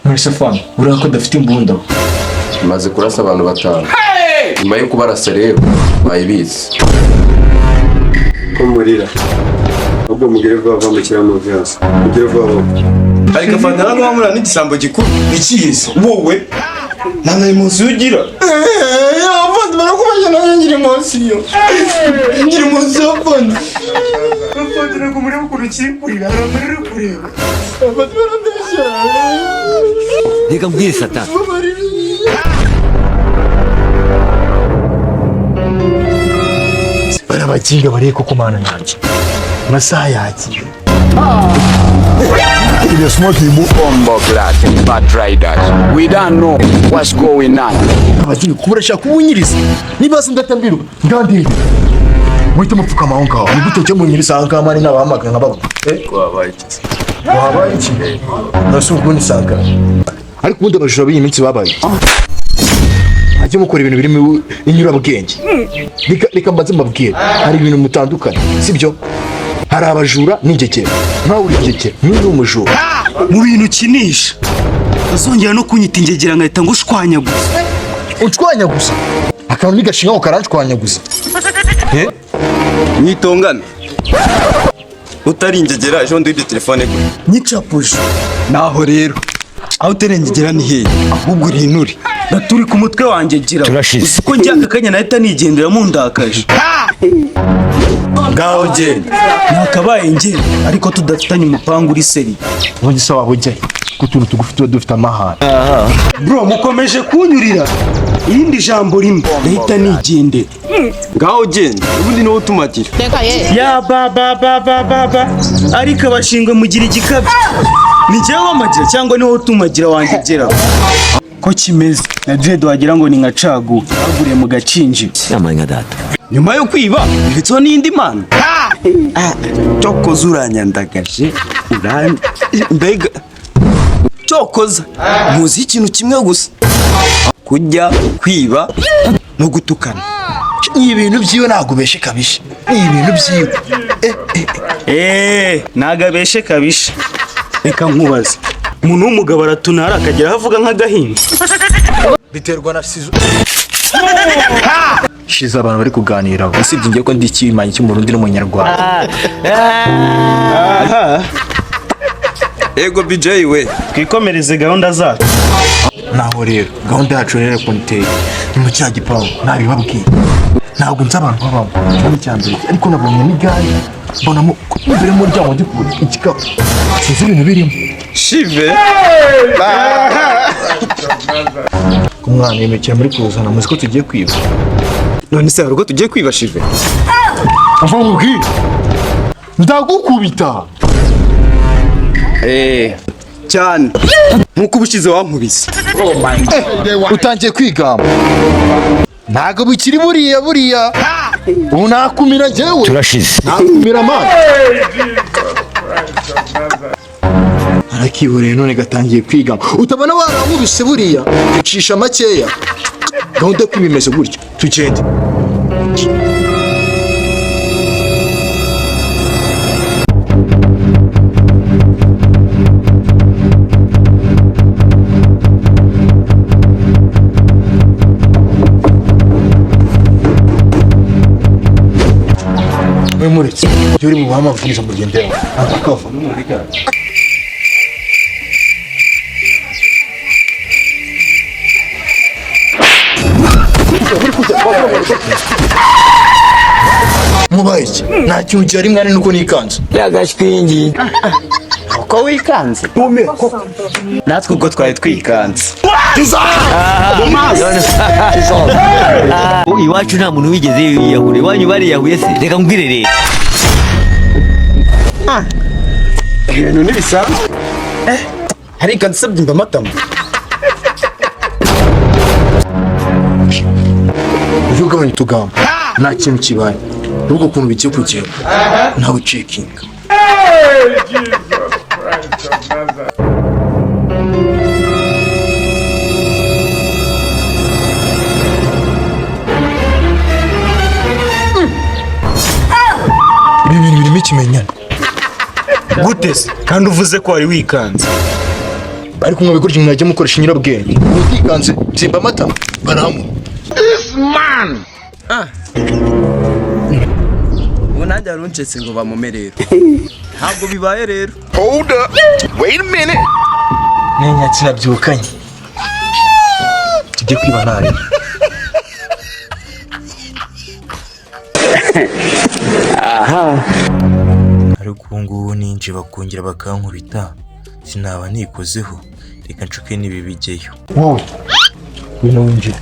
Mwese fana urako dafite imbunda maze kurasa abantu batanu nyuma yo kubarasa rero bayibizi ko murira ubwo mugire vuba mukira mu vyose mugire vuba ariko fana n'amura n'igisambo gikuru ikiyize wowe nana imunsi ugira afande barakubashye nawe ngira imunsi yo ngira imunsi yo afande nako muri bukuru kiri kurira muri kureba afande barandesha reka mbwire Satani barabakinga bari kukumana nanje masaha yagiye They're smoking bomb class and bad riders. We don't know what's going on. abakinga kuburasha kubunyiriza nibaza ndatambirwa ngandire mwite mupfuka mahonga nigute cyo munyiriza nkamani nabamaga nkababo wabaye iki nasukundi sanga ariko ubundi abajura b'iyi minsi babaye ajye mukora ibintu birimo inyurabwenge reka mbaze mbabwire hari ibintu mutandukanye sibyo hari abajura n'ingekera nkawe uri ingekera n'undi umujura mu bintu ukinisha uzongera no kunyita ingegera nkahita ngushwanya gusa ucwanya gusa akantu nigashinga ngo karanshwanya gusa mwitongana utari ingegera ejo ndibye telefone gwe nyicapuje naho rero aho uterengegera ni hehe ahubwo uri inuri naturi ku mutwe wanjye gira uzi ko njya akanya nahita nigendera mu ndakaje ngaho genda nakabaye ngenda ariko tudafitanye umupangu uri seri ubundi sawa hujyayo ko tuntu tugufi tuba dufite amahane bro mukomeje kunyurira irindi jambo rimwe nahita nigendera ngaho genda ubundi niwo utumagira ya baba ariko abashinga mugira igikabyo ni njyewe wamagira cyangwa niwo utumagira wanjye gera ko kimeze na dread wagira ngo ni nka cagu baguriye mu gacinji yamanya data nyuma yo kwiba ndetse n'indi mana cyokoza uranyandagaje mbega cyokoza muzi ikintu kimwe gusa kujya kwiba no gutukana ni ibintu byiwe ntabwo beshe kabisha ni ibintu byiwe nagabeshe kabisha reka nkubaze umuntu w'umugabo aratunara akagera avuga nk'agahinda biterwa na sizo shiza abantu bari kuganira usibye ngiye ko ndi kimanyi cy'umurundi n'umunyarwanda ego BJ we twikomereze gahunda zacu naho rero gahunda yacu rero konteye ni mu cya gipangu nabibabwiye ntabwo nzi abantu babamo cyane cyane ariko nabonye n'igare mbonamo imbere mu muryango ndi kubona igikapu sinzi ibintu birimo shive umwana yimekera muri kuzana muzi ko tugiye kwiba none se harugo tugiye kwiba shive ava mubwire ndagukubita cyane nkuko ubushize wankubise utangiye kwigamba ntago bukiri buriya ubu nakumira njyewe turashize nakumira amana arakiburiye none gatangiye kwigamba utabona warankubise buriya ucisha makeya gahunda ko bimeze gutyo tugende muretse uri mu bamabwiriza mugendera akava mubaye iki nta kintu cyari mwana nuko nikanze yagashwingi uko wikanze natwe ubwo twari twikanze iwacu nta muntu wigeze yiyahura iwanyu bariyahuye se reka mbwire rero ibintu ntibisanzwe ariko nsabye imba amatama ujye ugabanya utugamba nta kintu kibaye ahubwo ukuntu bigiye kugenda ntawe ucekinga ibi bintu birimo ikimenyane gute se kandi uvuze ko wari wikanze ariko mwe bikurya mwajya mukoresha inyurabwenge utikanze nzimba amata baramu ubu nanjye waruncetse ngo bamumerere ntabwo bibaye rero. hold up wait a minute nenyatsi nabyukanye tujye kwiba nabi ariko ubu ngubu ninje bakongera bakankubita sinaba nikozeho reka nshuke n'ibi bijyeyo wowe wino winjira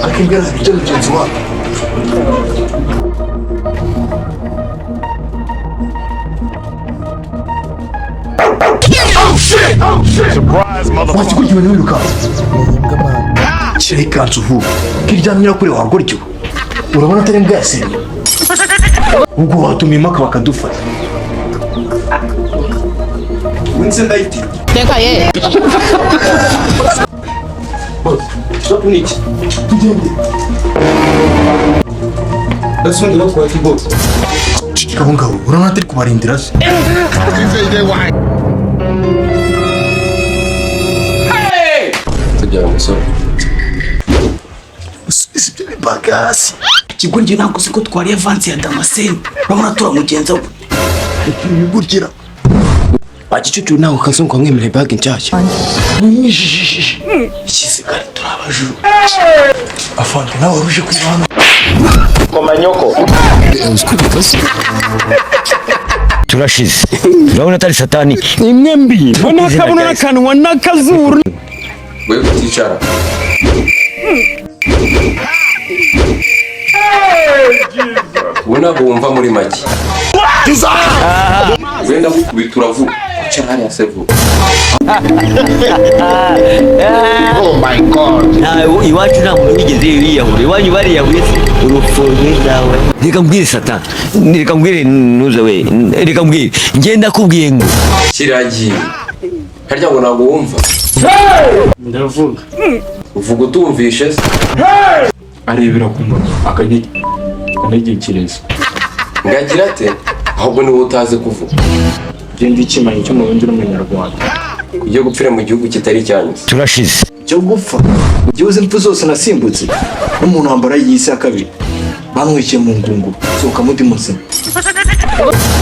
akingana ibyo mugenzi wawe Surprise, motherfucker. wati kurya ibintu wiruka shyiraho ikanzu vuba kiryamira kure wagoryo urabona atari mbwa yasenya ubwo watuma impaka bakadufata winse ndayiti Teka ye. stop niki tugende ndasondera kwa kibox abo ngabo urabona atari kubarindira se Tujya umusore. usubiza ibyo bibagasi Kigo njye ntabwo uzi ko twariye avansi ya Damascene. Urabona turamugenza we. ibigurgira Bagicucu nawe kazungu kamwemereye bag nshyashya. mwishishishije Ishyize kare turabajuru. afande nawe waruje kwibana turashize urabona atari satani imwe mbi Bona akabona n'akanwa n'akazuru. We kuticara. We ntabwo wumva muri make. Wenda gukubita uravuga. Icara hariya se vuba. iwacu nta muntu wigeze yiyahura iwanyu bariyahuye se urupfu rw'indawe reka mbwire satani reka mbwire nuze we reka mbwire ngenda kubwiye ngo Kiragiye. Harya ngo ntabwo wumva. Ndavuga. Uvuga utumvishe se. Arebera ku muntu akanegekereza. Ngagira ate? Ahubwo niwe utazi kuvuga. Genda ikimanyi cyo mu bundi n'umunyarwanda. Kujya gupfira mu gihugu kitari cyanyu. turashize cyo gupfa igihugu impfu zose nasimbutse n'umuntu wambara y'isi ya kabiri bamwikiye mu ngungu sohoka mundi muzima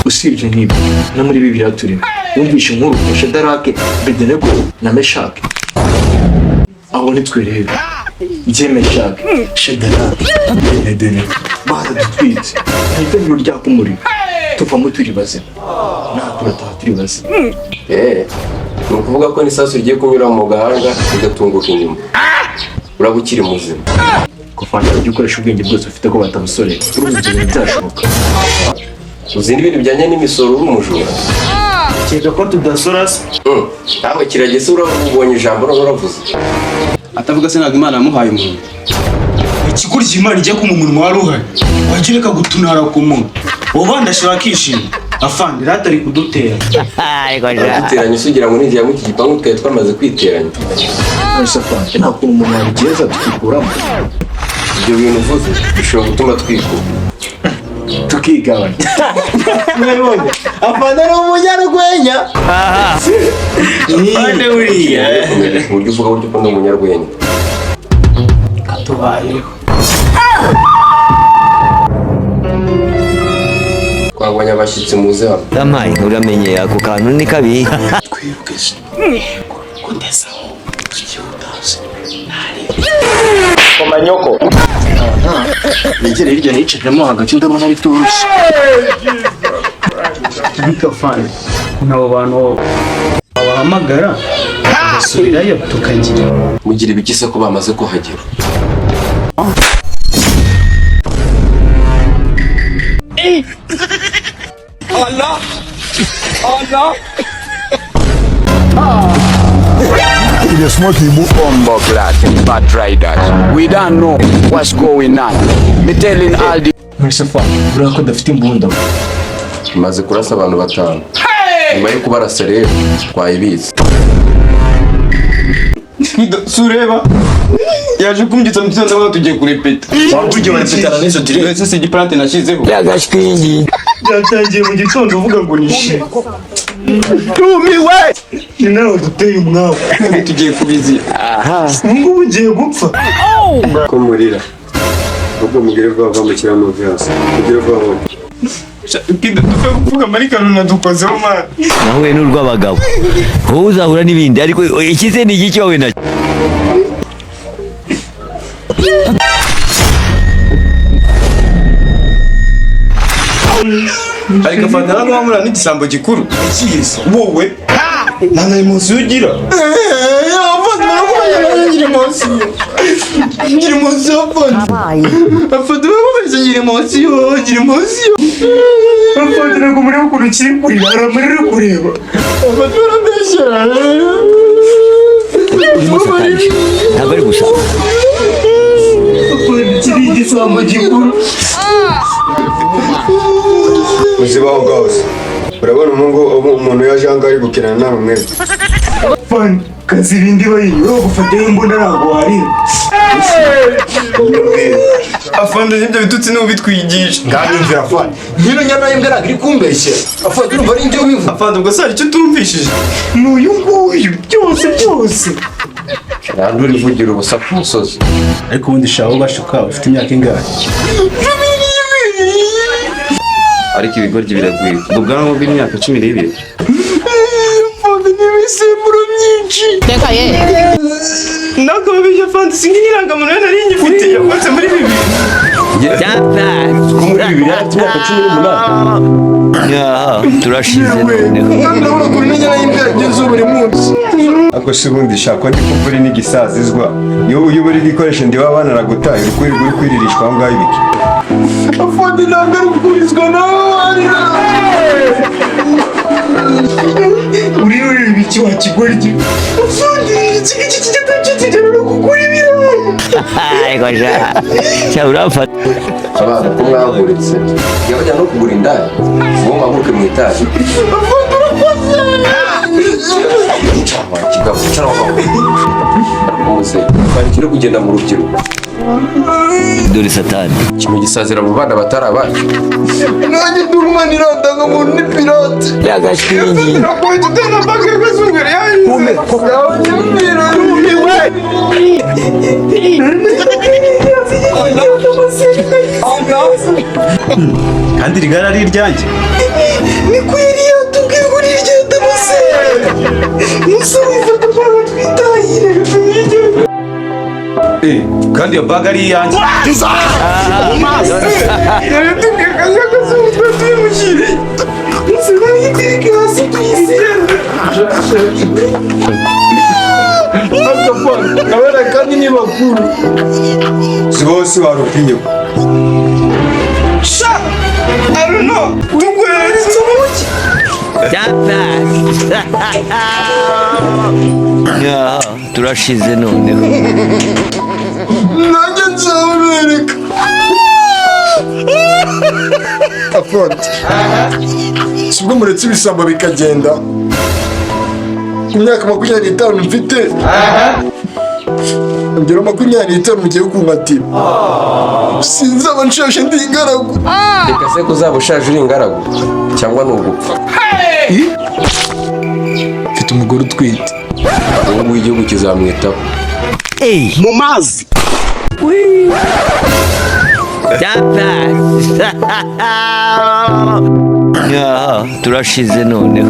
usibye n'ibyo no muri bibiliya turimo wumvishe inkuru ya Shadarake Bedenego na Meshake abo nitwe rero njye Meshake Shadarake Bedenego baradutwitse n'itaniro ryaka umuriro tuvamo turi bazima natwe turataha turi bazima Ni ukuvuga ko n'isasu rigiye kunyura mu gahanga rigatunguka inyuma. Uraba ukiri muzima. kuvana ibyo ukoresha ubwenge bwose ufite ko batabusorera urumva ibyo bintu byashoboka Uzi n'ibintu bijyanye n'imisoro uri umujura. Keka ko tudasora se. Nawe kirageze urabonye ijambo none uravuze. atavuga se ntabwo Imana yamuhaye umuntu. Ikigurya Imana ijya kuma umunwa wari uhari. Wagireka gutunara ku muntu. Ubu ndashaka kwishima. Afande ratari kudutera. Duteranye usugira ngo ninjira mu iki gipangu twari twamaze kwiteranya. Nonese afande nta kuntu umuntu yabigeza tukikuramo Ibyo bintu uvuze bishobora gutuma twikura. tukigabanya mwebonye afande ni umunyarwenya Afande buriya. Mu buryo uvuga buryo ko ndi umunyarwenya. Katubayeho. Twabonye abashyitsi muze hano. Damayi uramenye ako kantu ni kabi twibuke se Kundesaho. Tukihutaze. negere hirya nicajemo hagati ndabona bitoroshye Bika afande. Kuna abo bantu babahamagara bagasubirayo tukagira. Mugira ibikise ko bamaze kuhagera. Bumbo clad bad riders. We don't know what's going on. Me telling all the nonese afande uriya ko adafite imbunda Tumaze kurasa abantu 5. Nyuma yo kubarasa rero twayibizi. sureba yaje kumbyutsa mu gitondo ngo tugiye kurepeta Buryo barepetana n'izo direct. ese si igiplante nashyizeho Yagashwingi. byatangiye mu gitondo uvuga ngo nishimye Tumiwe. ni nawe duteye umwaku tugiye kubizira ngubu ugiye gupfa ko murira ahubwo mugire vuba vuba mushyira mu vyose mugire vuba vuba kido dupfe kuvuga amarikano nadukozeho mani Nahuye n'urw'abagabo. Wowe uzahura n'ibindi ariko ikize ni iki wawe nacyo. ariko afata hano wamura n'igisambo gikuru Ikizi. wowe nta na emosi ugira Afande barakubaza ngira emosi. Ngira emosi afande. Afande barakubaza ngira emosi. Ngira emosi. afande ntabwo muri ukuntu kiri kurira hari amarira uri kureba Afande barabeshyera. Urimo satanisha. Ntabwo ari gusa. afande kiri igisambo gikuru muzibaho bwose urabona umuntu yaje ahangaha ari gukina nawe mwebwe afande kazi ibindi bayiri uri gufataho imbunda ntabwo warira afande n'ibyo bitutsi niwe bitwigisha Nganyumvira afande. Nkino nyana y'imbwa ntabwo iri kumbeshyera. Afande urumva ari ibyo bivuga. afande ubwo se hari icyo utumvishije ni uyu nguyu byose ntabwo urivugira ubusa ku musozi. ariko ubundi shaho bashuka ufite imyaka ingahe ariko ibigoryi biragwira ubwo bwanwa bw'imyaka 12 Afande n'imisemburo myinshi. nakababije afande singirangamuntu yo nari ngifite yakoze muri bibiri muri bibiri afite imyaka 18. Ya, turashize noneho. Ndabona ukuntu nyana y'imbwa yagenze buri munsi. ako si ubundi shakwa ndi kumva uri n'igisazizwa iyo uri igikoresho ndi wabana aragutaye uri kwiririshwa aho ngaho ibiki Afande ntabwo ari gukurizwa nawe. uri ureba iki wa kigoryi afande iki ngiki kigatacyo kigera no kugura ibirayi Ariko sha. Cya urafata. abana ko mwahuritse yabajya no kugura indaya uwo mwahuke mu itaje kigabo cyangwa uze barikire kugenda mu rubyiruko Dore satani. kimwe gisazira mu bana batari abacu. Nanjye ndurumana irandanga muntu ni pirate. Yagashwingi. nakoye tutana bage kazungere yayi kandi rigara ari iryanjye Ni kwiriye tubwire kuri iryo damase. Musore ufata kwa twitahire. kandi iyo baga ari iyanjye yaratubwiye kaje kazungere tuyimukire Musore yitirike hasi tuyisire. Akapana, kabera kandi ni bakuru. si bose warupinyo ARNO tugweretse umuki Ya, turashize noneho. Nanjye nzabereka. Afande. Sibwo muretse ibisambo bikagenda. Ku myaka 25 mfite. Ngero 25 mugiye kungatira. Sinzaba nshashe ndi ingaragu. reka se ko uzaba ushaje uri ingaragu cyangwa ni ugupfa. Mfite umugore utwite. ubu ngubu igihugu kizamwitaho. Mu mazi. Ya, turashize noneho.